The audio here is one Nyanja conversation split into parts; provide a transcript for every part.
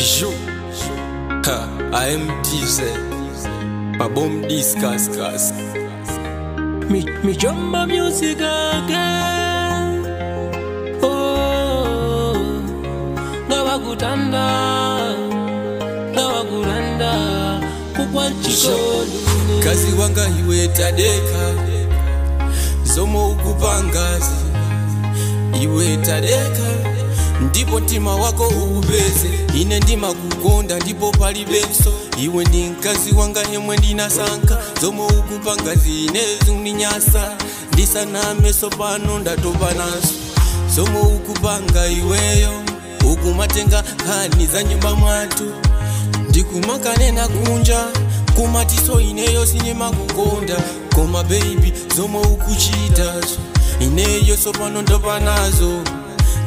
Jou, AMTZ, ma bomb discuss. Me jumbo music again. Oh, Nawagutanda, kukwa chikoni. Kazi wanga iwe tadeka, zomo ukupangazi. Iwe tadeka, ndipo tima wako ubeze. Ine ndima kukonda, ndipo pali benso. Iwe ndi nkazi wanga yemwe ndinasanka. Zomo ukupangazi inezu ndinyasa. Ndisana meso pano ndatopa naso. Zomo ukupanga iweyo, ukumatenga hani za nyumba mwatu. Ndikumakanena kunja, kumatiso ineyo sinema kukonda. Koma baby, zomo ukuchitazo. Ineyo sopano ndopa nazo.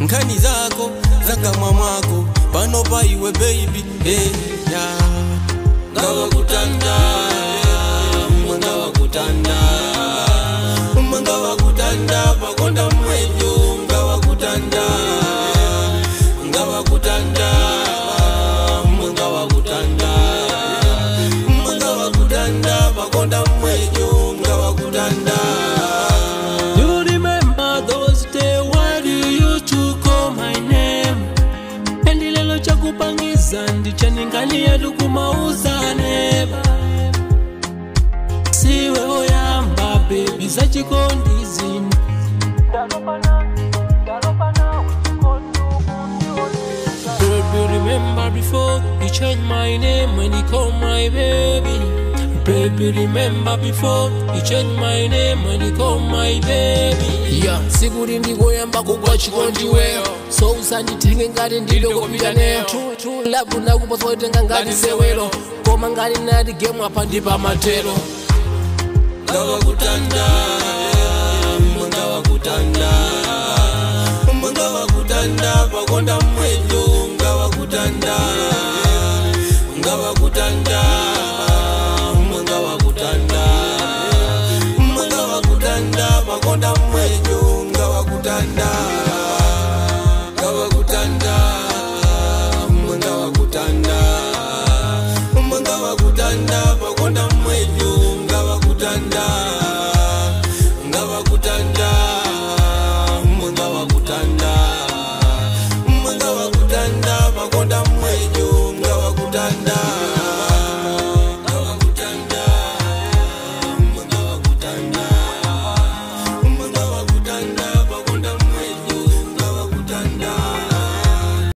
Nkani zako, zakamwa mwako. Pano pa iwe baby, hey, yeah. Ngawakutanda, ngawakutanda, ngawakutanda, pakonda mwenyo. Ngawakutanda, ngawakutanda, ngawakutanda, ngawakutanda, pakonda mwenyo. Ngawakutanda. You remember those days when you used to call my name? Endilelo chakupangiza ndichaningani yedu kumauza neba. Siwe oyamba baby za chikondizini. Baby, remember before you changed my name when you called my baby. Baby, remember before you changed my name when you called my baby. Yeah, siguri ndikoyamba kugwa chikondi weyo. So usanditenge ngati ndilo kupita neyo. True love nakuposa kutenga ngati sewelo. Koma ngati nati game apa ndipa matelo. Ngawakutanda, ngawakutanda, ngawakutanda, pakonda